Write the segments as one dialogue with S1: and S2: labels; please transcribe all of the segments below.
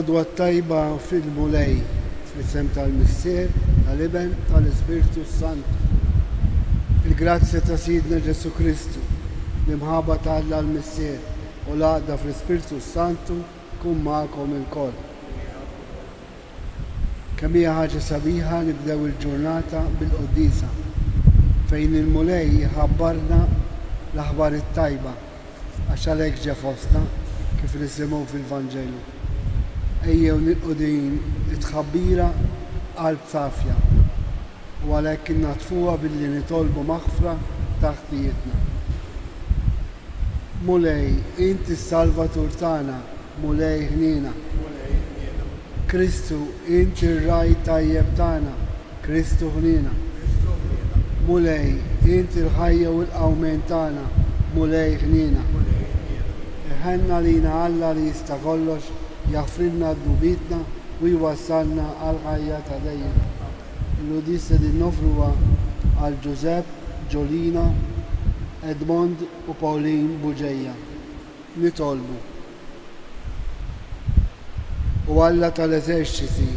S1: الغدوة الطيبة في المولاي في الاسم tal-Missier, tal-Iben, tal-Ispiritu Santu. Il-grazzja ta' Sidna Ġesu Kristu, l-imħabba ta' Alla l-Missier u l-għaqda fl-Ispiritu Santu tkun magħkom ilkoll. Kemm hija ħaġa sabiħa nibdew il-ġurnata bil-Qudiesa fejn il-Mulej jħabbarna l-aħbar it-tajba għax għalhekk ġie fostna kif nisimgħu fil-Vanġelu. Ejjew nilqu din it-tħabbira qalb safja u għalhekk innatfuha billi nitolbu maħfra ta' ħtijietna. Mulej, inti s-Salvatur tagħna, Mulej ħnina. Kristu, inti r-raj tajjeb tagħna, Kristu ħnina. Mulej, inti l-ħajja u l-qawmen tagħna, Mulej ħnina. Iħenna lina Alla li jista' kollox jaħfrilna d-dubitna u jwassalna għal-ħajja ta' dejjem. Il-Udissa din nofruha għal Giuseppe, Giolina, Edmond u Pauline Buġeja. Nitolbu. U Alla tal-eżerċiti,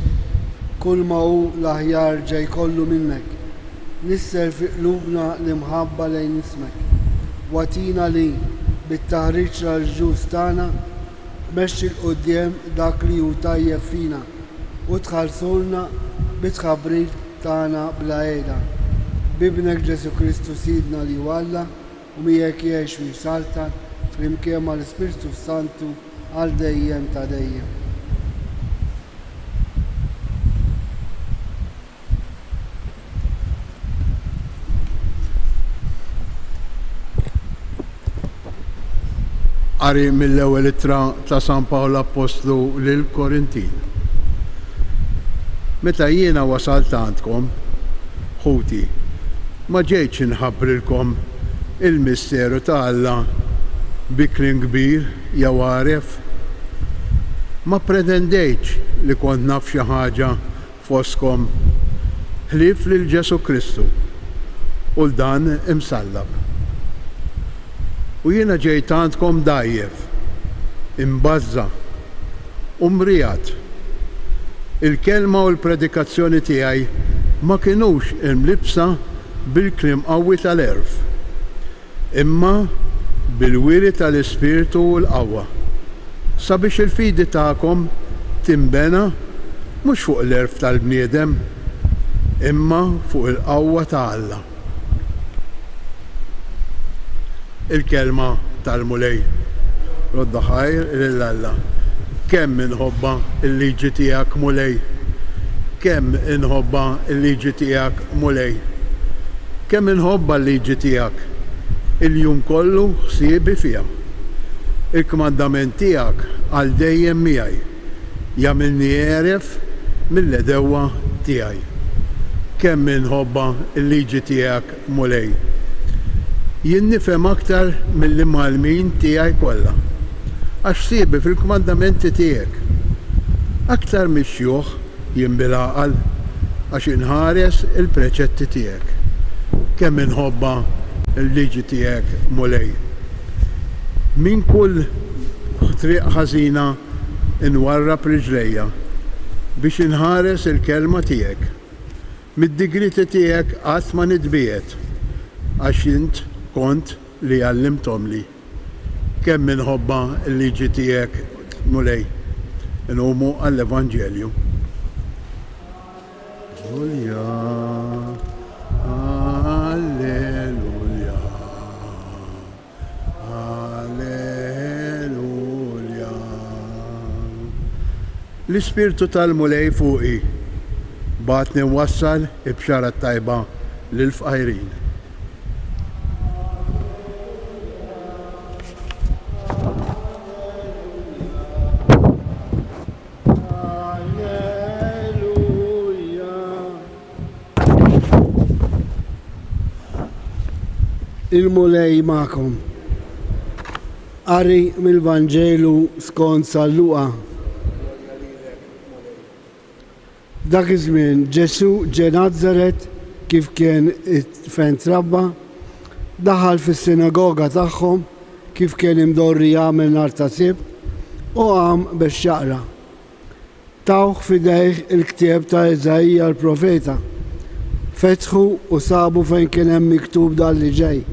S1: kull ma hu l-aħjar ġej kollu minnek, nisser fi qlubna l-imħabba lejn ismek. Watina li bit-taħriġ l-ġuż tagħna mexxi l-qudiem dak li hu tajjeb fina u tħallsulna bit-tħabbrit tagħna bla għeda. Bibnek Ġesu Kristu Sidna li Alla u miegħek jgħix u jsaltan flimkien mal-Ispiritu Santu għal dejjem ta' dejjem.
S2: Qari mill-ewwel ittra ta' San Pawlu Apostlu lil Korintin. Meta jiena wasalt għandkom, ħuti, ma ġejtx inħabbrilkom il-misteru ta' Alla bi kliem kbir jew għaref. Ma pretendejtx li kont naf xi ħaġa fostkom ħlief lil Ġesu Kristu u l-dan imsallab. U jiena ġejt għandkom dajjef, imbazza, umrijat. Il-kelma u l-predikazzjoni tiegħi ma kinux imlibsa bil-kliem qawwi tal-erf, imma bil-wiri tal-Ispiritu u l-qawwa. Sabiex il-fidi tagħkom timbena mhux fuq l-erf tal-bniedem, imma fuq il-qawwa ta' Alla. Il-kelma tal-Mulej. Rodda ħajr lil-Alla. Kemm inħobba il-liġi tiegħek Mulej. Kemm inħobba il-liġi tiegħek Mulej. Kemm inħobba l-liġi tiegħek. Il-jum kollu ħsiebi fiha. Il-kmandament tiegħek għal dejjem miegħi. Jagħmilni għeref mill-edewwa tiegħi. Kemm inħobba il-liġi tiegħek Mulej. Jien nifhem aktar mill-imħalmin tiegħi kollha. Għax siebi fil-kmandamenti tiegħek. Aktar mix-xjuħ jien bil-għaqal għax inħares il-preċetti tiegħek. Kemm inħobba l-liġi tiegħek Mulej. Min kull triq ħażina inwarrab riġlejja biex inħares il-kelma tiegħek. Mid-digriti tiegħek qatt ma nitbiet għax int kont li għallimtom li. Kemm inħobba l-liġi tiegħek Mulej. Inqumu għall-Evanġelju. Alleluja, alleluja, alleluja. L-Ispirtu tal-Mulej fuqi batni wassal ibxara tajba lil-fqajrin.
S1: Il-Mulej magħkom. Qari mill-Vanġelu skont San Luqa. Dak iż-żmien Ġesu ġie Nażaret kif kien fejn trabba, daħal fis-sinagoga tagħhom kif kien imdorri jagħmel nhar ta' Sibt u qam biex jaqra. tawħ fidejh il-ktieb ta' Eżajja l-profeta. Fetħu u sabu fejn kien hemm miktub dan li ġej.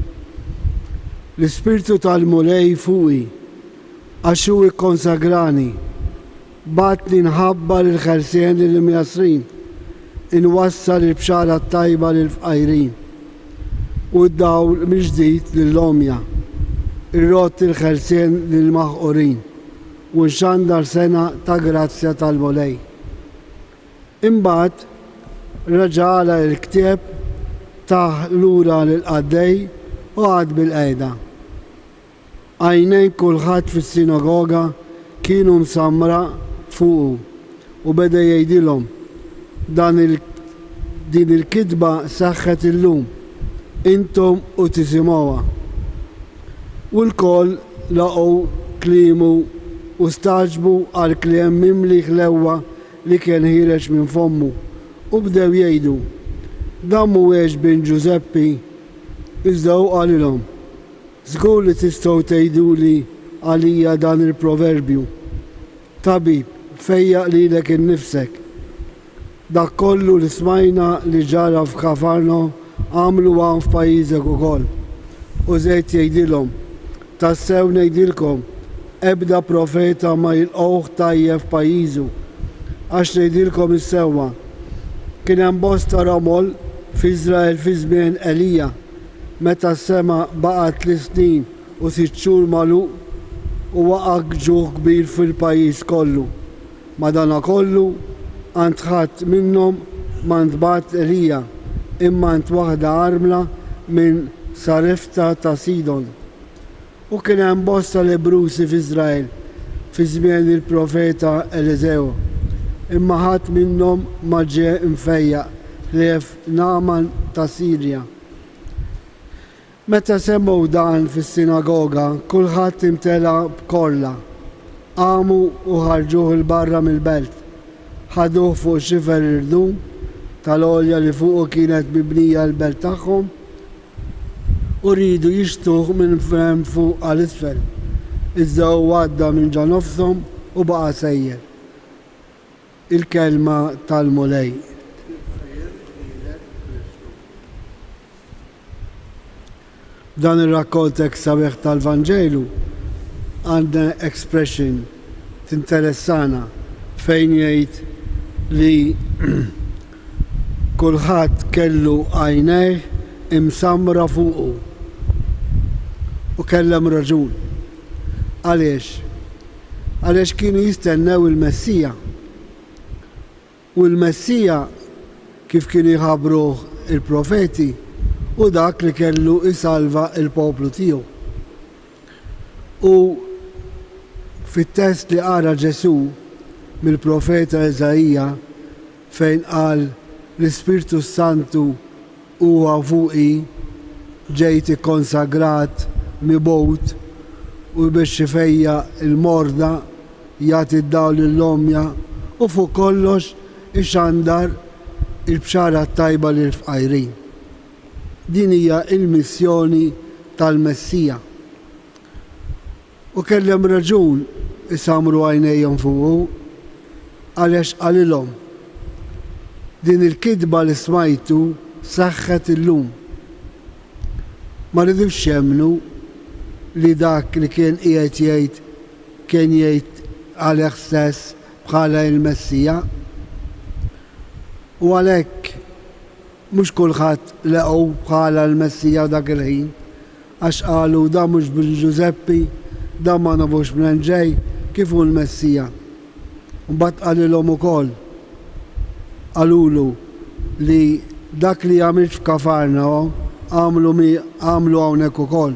S1: L-Ispirtu tal-Mulej fuqi, għax hu ikkonsagrani, batni nħabbar il-ħelsien lill-imjasrin, inwassal il-bxara tajba lill-fqajrin, u d-dawl miġdid lill-omja, irrott il-ħelsien lill-maħqurin, u nxandar sena ta' grazzja tal-Mulej. Imbagħad raġala l-ktieb taħ lura lill-qaddej u għad bil-qejda. Għajnejn kulħadd fis-sinagoga kienu msamra fuqu u beda jgħidilhom din il-kidba saħħet illum intom u tisimgħuha. U l-koll laqgħu kliemu u staġbu għal kliem mimli ħlewwa li kien ħireġ minn fommu u bdew jgħidu dan mhuwiex bin Ġuseppi, iżda hu qalilhom żgur li tistgħu tgħiduli għalija dan il-proverbju. Tabib, fejjaq lilek innifsek. Dak kollu li smajna li ġara f'Kafarno għamlu hawn f'pajjiżek ukoll. U żejt jgħidilhom, tassew ngħidilkom, ebda profeta ma jilqgħuh tajjeb f'pajjiżu. Għax ngħidilkom is-sewwa, kien hemm bosta ramol f'Iżrael fi żmien Elija, meta s-sema baqgħet 3 snin u 6 xhur magħluq u waqa' ġuħ kbir fil-pajjiż kollu. Madankollu ħadd minnhom ma ntbagħat Elija, imma waħda armla minn Sarefta ta' Sidon. U kien hemm bosta lebrusi f'Iżrael fi żmien il-profeta Eliżew, imma ħadd minnhom ma ġie mfejjaq ħlief Naaman ta' Sirja. Meta semmew dan fis-sinagoga, kulħadd imtela b'kolla. Qamu u ħarġuh il-barra mill-belt. Ħaduh fuq xifer irdum tal-olja li fuqu kienet mibnija l-belt tagħhom u rridu jixtuh minn frem fuq għal-isfel. Iżda hu għadda minn ġanofshom u baqa' sejjer. Il-kelma tal-Mulej. Dan ir-rakkoltek sabiħ tal-Vanġelu għandna expression tinteressana fejn jgħid li kulħadd kellu għajnejh imsamra fuqu u kellem raġun. Għaliex? Għaliex kienu jistennew il-Messija. U l-Messija kif kienu jħabbruh il-profeti u dak li kellu isalva il-poplu tiegħu. U fit-test li qara Ġesu mill-profeta Eżajja fejn qal l-Ispirtu Santu huwa fuqi ġejt ikkonsagrat mibgħut u biex xifejja il-morda jagħti d-dawl lill-omja u fuq kollox ixandar il-bxara tajba lill-fqajrin. Din hija l-missjoni tal-Messija. U kellem raġun isamru għajnejhom fuqu għaliex qalilhom din il-kidba li smajtu saħħet illum. Ma rridux jemmnu li dak li kien qiegħed jgħid kien jgħid għalih stess bħala l-Messija. U għalhekk mhux kulħadd leqgħu bħala l-Messija dak il-ħin għax qalu da mhux bil Ġuseppi, da ma nafux minn ġej kif hu l-Messija. Mbagħad qalilhom ukoll qalulu li dak li għamilt f'Kafarna għamlu hawnhekk ukoll.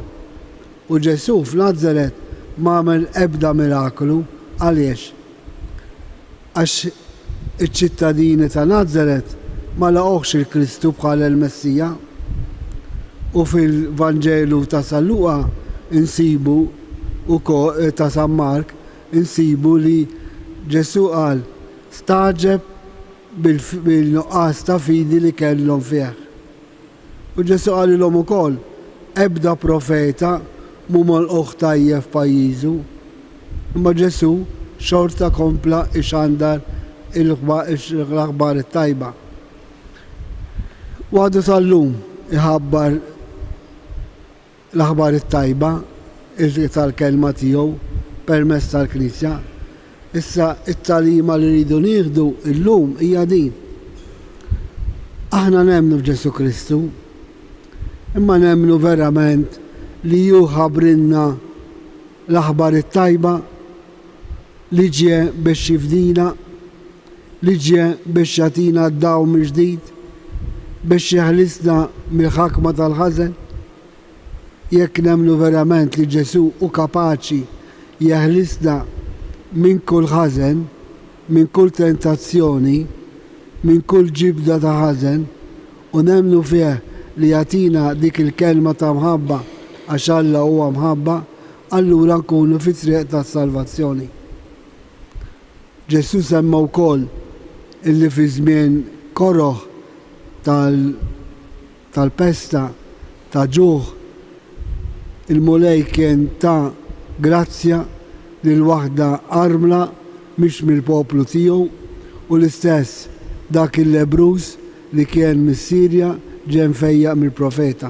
S1: U Ġesu f'Nażaret ma għamel ebda mirakolu għaliex? Għax iċ-ċittadini ta' Nażaret ma laqgħux il-Kristu bħala l-Messija. U fil-Vanġelu ta' San Luqa insibu ta' San Mark insibu li Ġesu qal staġeb bil-nuqqas ta' fidi li kellhom fih. U Ġesu qalilhom ukoll ebda profeta mu molquh tajjeb f'pajjiżu. Imma Ġesu xorta kompla ixandar l-aħbar it-tajba. Għadu tal-lum iħabbar l-aħbar it-tajba tal-kelma tiegħu permezz tal-Knisja. Issa it-talima li rridu nieħdu llum hija din. Aħna nemmnu f'Ġesu Kristu, imma nemmnu verament li ju ħabrinna l-aħbar it-tajba li ġie biex jifdina, li ġie biex jagħtina d-dawl mill-ġdid, biex jeħlisna mill-ħakma tal-ħażen. Jekk nemmnu verament li Ġesu hu kapaċi jeħlisna minn kull ħażen, minn kull tentazzjoni, minn kull ġibda ta' ħażen, u nemmnu fih li jagħtina dik il-kelma ta' mħabba għax Alla huwa mħabba, allura nkunu fit-triq tas-salvazzjoni. Ġesu semma wkoll illi fi żmien koroħ tal-pesta ta' ġuħ il-mulej kien ta' grazzja lil waħda armla mhix mill-poplu tiegħu u l-istess dak il-Lebrus li kien mis-Sirja ġie mfejjaq mill-profeta.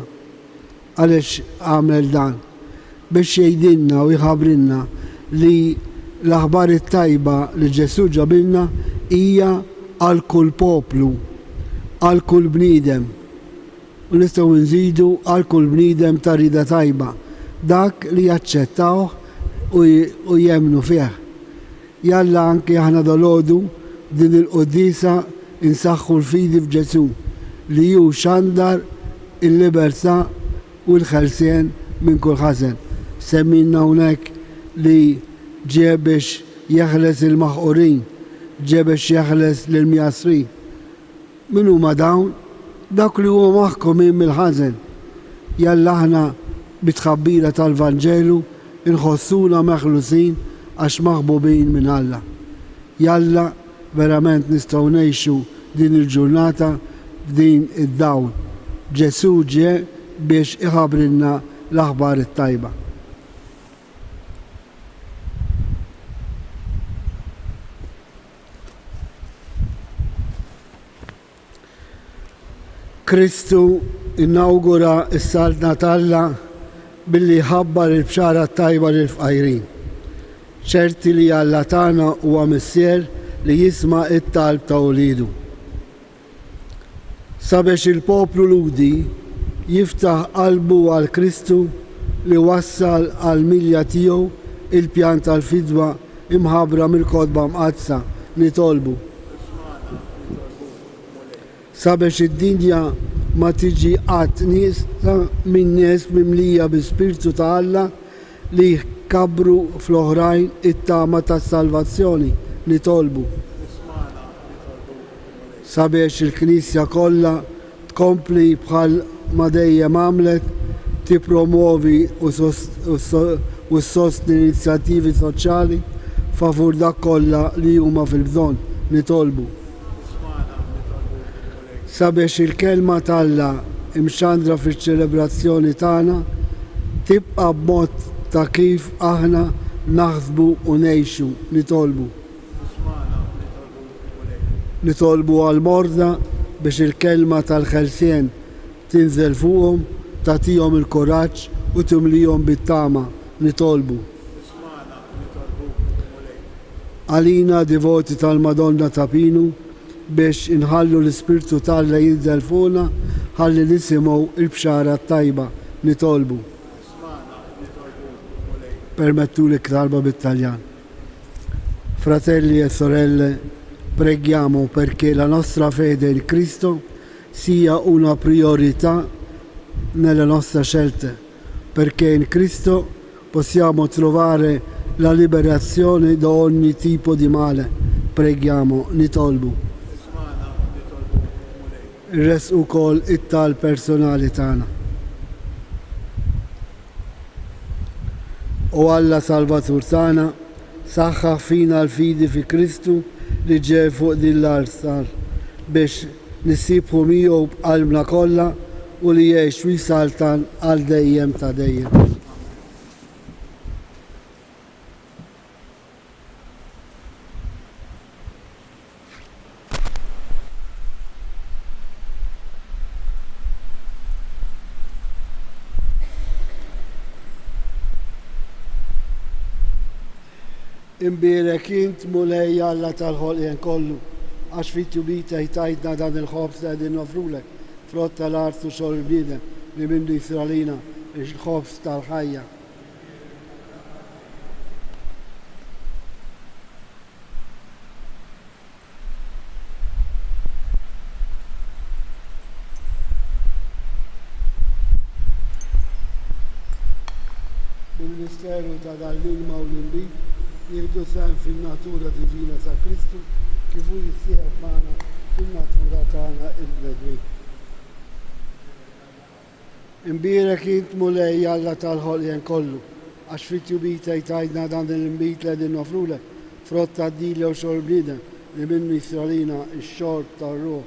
S1: Għaliex għamel dan? Biex jgħidilna u jħabbrilna li l-aħbar it-tajba li Ġesu ġabilna hija għal kull poplu, għal kull bniedem. U nistgħu nżidu għal kull bniedem ta' rida tajba, dak li jaċċettawh u jemnu fih. Jalla anke aħna dalodu din il-qoddisa insaħħu l-fidi f'Ġesu li hu xandar il-libertà u l-ħelsien minn kull ħażen. Semmilna hawnhekk li ġie biex jeħles il-maħqurin, ġie biex jeħles lill-mjasrin. Min huma dawn? Dak li huwa maħkumin mill-ħażen. Jalla aħna bit-tħabbira tal-Vanġelu inħossuna meħlusin għax maħbubin minn Alla. Jalla verament nistgħu ngħixu din il-ġurnata f'din id-dawl. Ġesu ġie biex iħabbrilna l-aħbar it-tajba. Kristu inaugura s-saltna talla billi ħabbar il-bxara tajba lil-fqajrin. ċerti li Alla tagħna huwa missier li jisma' it-talb ta' wlidu. Sabiex il-poplu ludi jiftaħ qalbu għal Kristu li wassal għal milja tiegħu il-pjan tal-fidwa imħabbra mill-kotba mqazza nitolbu. Sabiex id-dinja ma tiġi qatt niesa minn nies mimlija bi-Spiritu ta' Alla li jkabbru fl-oħrajn it-tama tas-salvazzjoni nitolbu. Sabiex il-Knisja kollha tkompli bħal ma dejjem għamlet tippromovi u ssostni inizjattivi soċjali favur dak kollha li huma fil-bżonn nitolbu. Sabiex il-kelma t'Alla imxandra fiċ-ċelebrazzjoni tagħna tibqa' b'mod ta' kif aħna naħsbu u ngħixu nitolbu. Nitolbu għal-morda biex il-kelma tal-ħelsien tinżel fuqhom, tagħtihom il-kuraġġ u timlihom bit-tama nitolbu. Għalina divoti tal-Madonna ta' Pinu biex inħallu l-Ispirtu tal-Alla jinżel fuqna ħalli nisimgħu l-bxara tajba nitolbu. Permettuli talba bit-Taljan. Fratelli e sorelle, preghiamo perché la nostra fede in Cristo sia una priorità nelle nostre scelte, perché in Cristo possiamo trovare la liberazione da ogni tipo di male. Preghiamo, nitolbu. Res ukoll it-tal personali tagħna. U Alla Salvatur tagħna saħħaħ fina l-fidi fi Kristu li ġej fuq din l-arsar biex nissibħu miegħu b'qalbna kollha u li jgħix wisaltan għal dejjem ta' dejjem. Imbirek int mulej Alla tal-ħolqien kollu, għax fit-tubita jtajtna dan il-ħobs li għedin nofrulek, frott tal-art u xogħol bniedem li minnu jisralina il-ħobs tal-ħajja. Bil-misteru ta' dal-ilma u l-imbit jieħdu sehem fin-natura divina ta' Kristu kif hu jissieħeb magħna fin-natura tagħna il-bnedmin. Imbirek int mulej Alla tal-ħolqien kollu, għax fit-tubita jtajdna dan il-imbit li qegħdin nofrulek, frott tad-dilja u xogħol bniedem li minnu jisralina x-xorb tar-ruħ.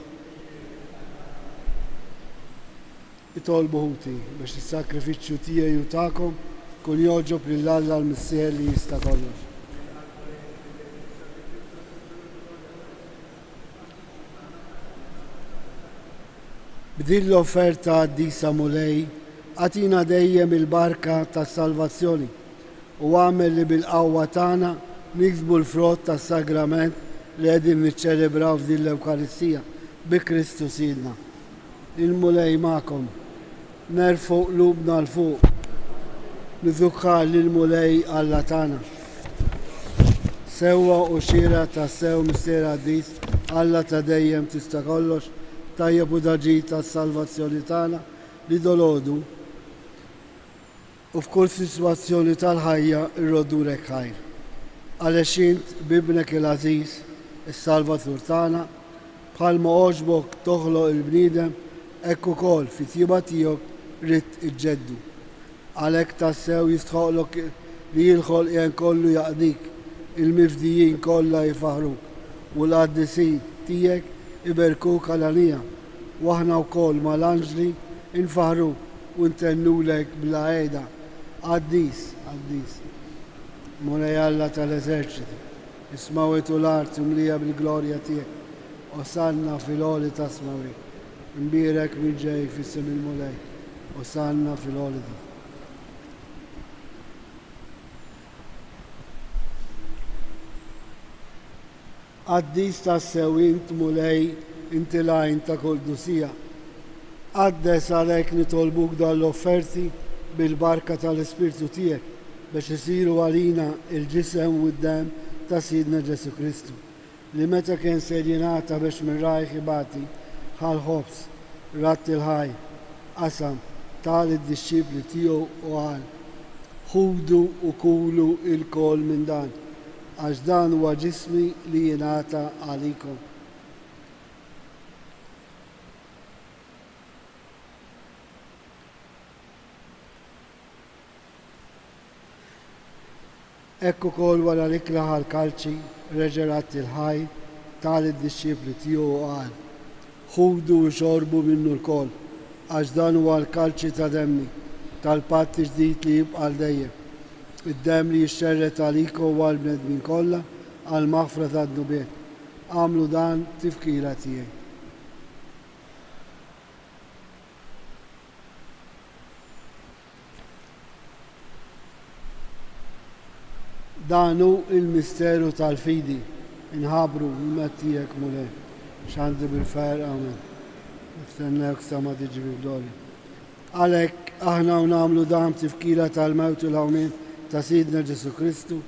S1: Itolbu ħuti biex is-sakrifiċċju tiegħi u tagħkom kun joġob lil Alla l-Missier li jista' kollox. B'din l-offerta għaddisa mulej, għatina dejjem il-barka tas-salvazzjoni u għamel li bil-qawwa tagħna niksbu l-frott tas-sagrament li qegħdin niċċelebraw f'din l-Ewkaristija bi Kristu Sidna. Il-mulej magħkom, nerfgħu qlubna l-fuq, niżukħar lill-mulej Alla tagħna. Sewwa u xira tas-sew missier Qaddis, Alla ta' dejjem tista' kollox, tajjeb u daġi tas-salvazzjoni tagħna li dolodu u f'kull sitwazzjoni tal-ħajja irrodurek ħajr. Għalex int bibnek il-Għażiż, is-Salvatur tagħna, bħalma għoġbok toħloq il-bniedem, hekk ukoll fit-tjiba tiegħek ridt iġġeddu. Għalhekk tassew jistħoqlok li l-ħolqien kollu jaqdik, il-mifdijin kollha jifaħruk u l-qaddisin tiegħek iberkuk għal-għalija, u aħna wkoll mal-anġli infaħruk u ntennulek bla għeda. Qaddis, Qaddis, mulej Alla tal-eżerċiti, ismawet u l-art mlija bil-glorja tiegħek, osanna fil-għoli ta' smawek. Imbirek min ġej fis-sim il-mulej, osanna fil-għoli ta' Qaddis tassew int mulej inti lajn ta' kull dusija. Qaddes għalhekk nitolbuk dan l-offerti bil-barka tal-Ispirtu tiegħek biex isiru għalina il-ġisem u d-dem ta' Sidna Ġesu Kristu li meta kien ser jingħata biex minn rajħ ibati ħal-ħobs, ratt il-ħaj, qasam tal id-dixxipli tiegħu u qal: ħudu u kulu il-kol minn dan, għax dan huwa ġismi li jingħata għalikom. Hekk ukoll wara li klaħa l-kalċi reġa' ratt il-ħaj tal id-dixxipli tiegħu u qal: ħudu u xorbu minnu l-kol, għax dan huwa l-kalċi ta' demmi tal-patt ġdid li jibqa' dejjem. Id-dem li jixxerret għalikom u għall-bnedmin kollha għall-maħfra tad-nubiet. Għamlu dan tifkira tiegħi. Dan hu il-misteru tal-fidi, inħabru il-mettijek mulej, x'għandi bil-fer għamen. Nistennewk sa ma tiġi bil-glorja. Għalhekk aħna nagħmlu dan tifkira tal-mewt u l-għawmin ta' Sidna Ġesu Kristu,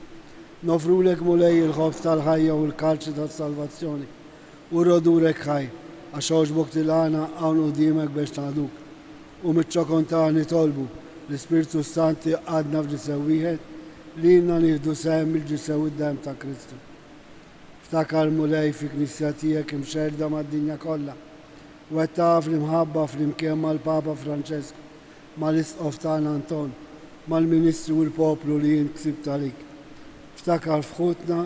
S1: nofrulek mulej il-ħobs tal-ħajja u l-kalċi tas-salvazzjoni u rodurek ħaj għax għoġbok tilgħana hawn quddiemek biex tagħduk u miċ-ċokon nitolbu l-Ispirtu Santi għadna f'ġisew wieħed li jilna nieħdu sehem il-ġisew id-dem ta' Kristu. Ftakar mulej fi knisja tiegħek imxerda mad-dinja kollha u qed taf l-imħabba flimkien mal-Papa Franċesku, mal-Isqof tagħna Anton, mal-Ministru u l-poplu li jien ksibt għalik. Ftakar f'ħutna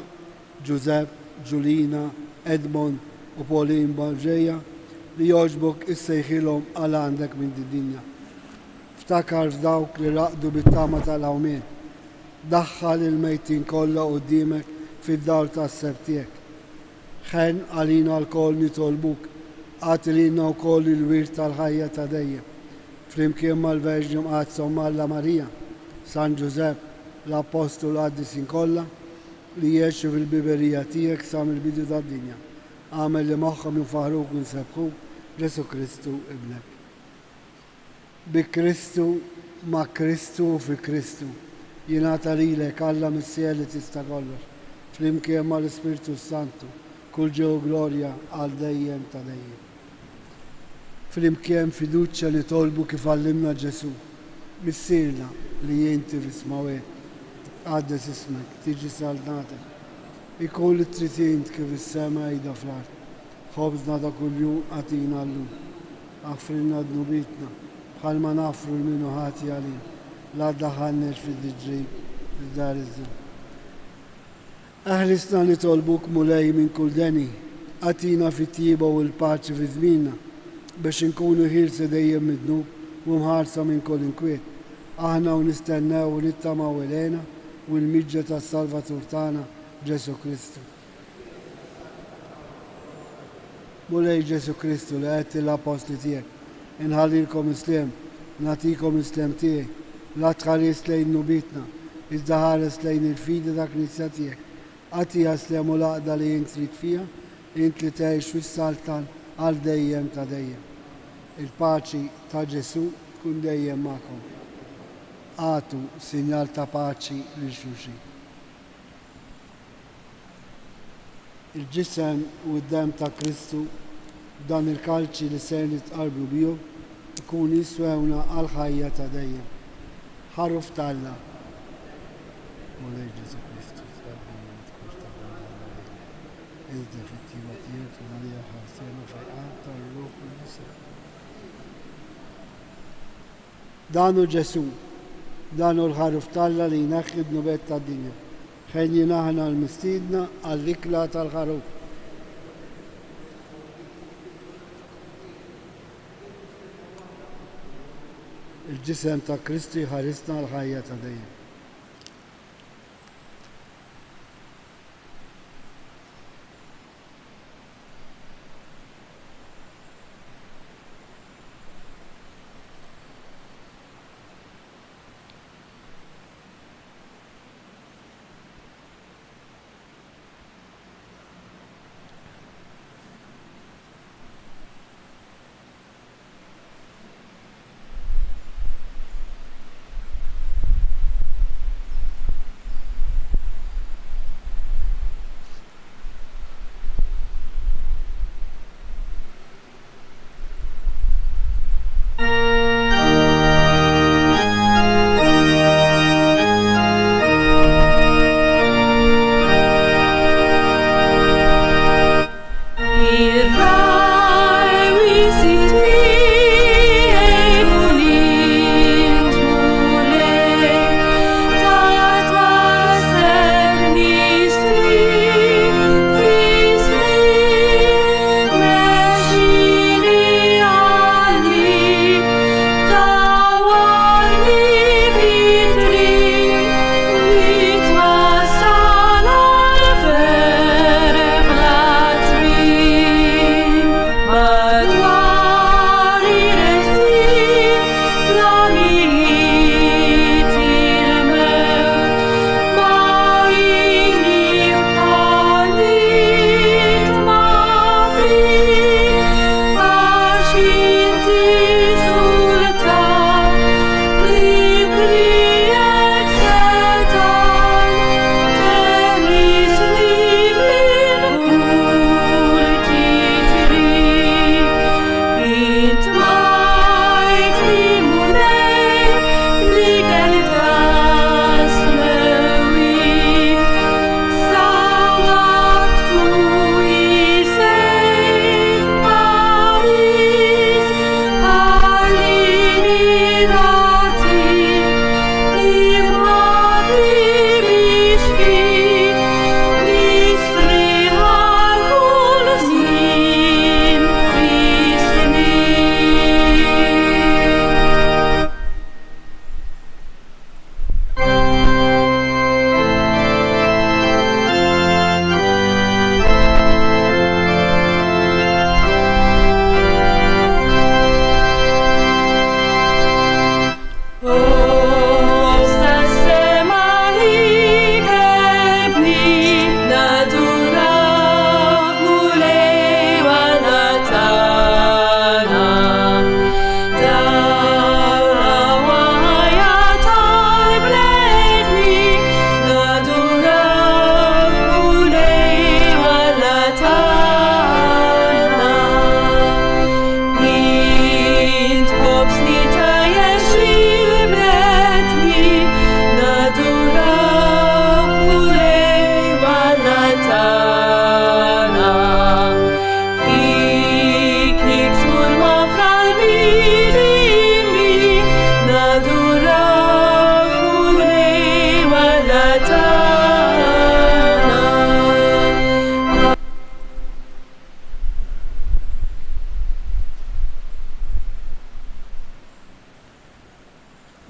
S1: Giuseppe, Giulina, Edmond u Pauline Barġeja li jogħġbok issejħilhom għal għandek minn din-dinja. Ftakar f'dawk li raqdu bit-tama tal-għawmien. Daħħal il-mejtin kollha quddiemek fid-dar tas-seb tiegħek. Ħen għalina l-koll nitolbuk, għati lilna wkoll il-wirt tal-ħajja ta' dejjem. Flimkien mal-Verġni Mqadsa u Malla Marija, San Giuseppe, l-Apostolu Qaddisin kollha, ليعيشوا في الببرية تيك سامر بيدو دا الدنيا أعمل لمخهم يفهروك ويسبخوك جسو كريستو ابنك بكريستو مع كريستو في كريستو يناتا ليلك alla missiele ti stagoller flimkien ma l-Spiritu Santu kull ġew glorja għal dejjem ta' dejjem. Flimkien fiduċja li tolbu kif għallimna Ġesu missirna li jinti fismawet għaddes ismek tiġi salnatek ikun li tritint kif is-sema jida fl-art ħobżna ta' kuljum għatina llum għafrinna dnubitna bħal ma nafru l-minu ħati għalim la daħannex fid-diġġib fid-dar iż-żin. Aħlisna li tolbuk mulej minn kull deni għatina fit-tiba u l-paċi fi żminna biex inkunu ħilsa dejjem mid-dnub u mħarsa minn kull inkwiet. Aħna u nistennew u nittamaw elena u l-miġġa tas-Salvatur tagħna Ġesu Kristu. Mulej Ġesu Kristu li għedt l-apostli tiegħek inħallilkom islem, nagħtikom islem tiegħi la tħares lejn nubitna, iżda ħares lejn il-fidi ta' Knisja tiegħek. Għati jaslem u laqda li jint trid fija, jint li tgħix fis-saltan għal dejjem ta' dejjem. Il-paċi ta' Ġesu tkun dejjem magħkom. Għatu sinjal ta' paċi lil xulxin. Il-ġisem u d-dem ta' Kristu dan il-kalċi li ser nitqarblu bihom ikun jiswewna għal ħajja ta' dejjem. ħaruf talla. Mulej Ġesu Kristu, iżda fit-tiba tiegħek u Marija ħarsena fajqan tar-Ruħ il-Qudus. Danu Ġesu, danu l-ħaruf talla li jnaħħi d-nubet tad-dinja. Ħejn jinaħna l-mistiedna għall-ikla tal-ħaruf. Il-ġisem ta' Kristu jħarisna l-ħajja ta' dejjem.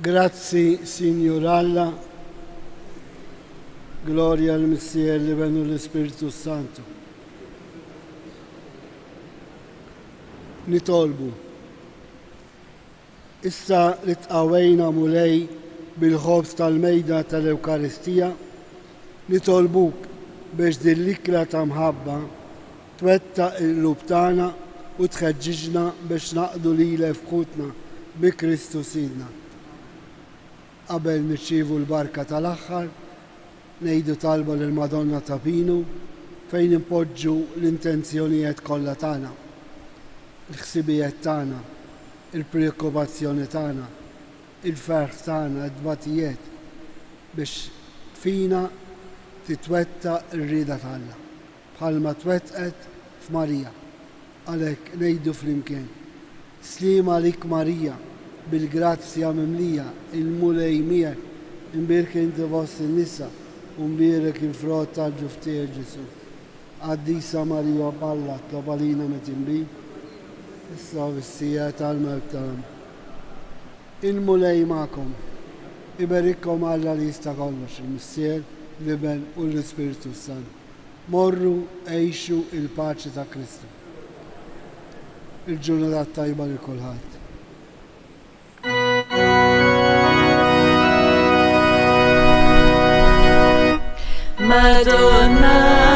S1: Grazzi, Signor Alla, gloria al Messia, l'Evangelo dell'Spirito Santo. Nitolbu. Issa li tqawejna mulej bil-ħobs tal-mejda tal-Ewkaristija, nitolbuk biex dil-ikla ta' mħabba twettaq il-qlub tagħna u tħeġġiġna biex naqdu lila fqutna bi Kristu Sidna. Qabel nirċievu l-barka tal-aħħar, ngħidu talba lill-Madonna ta' Pinu fejn impoġġu l-intenzjonijiet kollha tagħna, il-ħsibijiet tagħna, il-preokkupazzjoni tagħna, il-ferħ tagħna, id-dbatijiet biex fina titwetta r-rieda tagħna bħalma twettqet f'Marija. Għalhekk ngħidu flimkien: Slima lik Marija, bil-grazzja mimlija, il-mulej miegħek, imbirek inti fost in-nisa u mbirek il-frott tal-ġuf tiegħek Ġesu. Qaddisa Marija Palla tlob għalina metinbi, issa fis-sija tal-mewt tagħna. Il-mulej magħkom, iberikkom Alla li jista' kollox, il-Missier, l-Iben u l-Ispiritu Sant. Morru għejxu il-paċi ta' Kristu. Il-ġurnata tajba li kulħadd.
S3: Madonna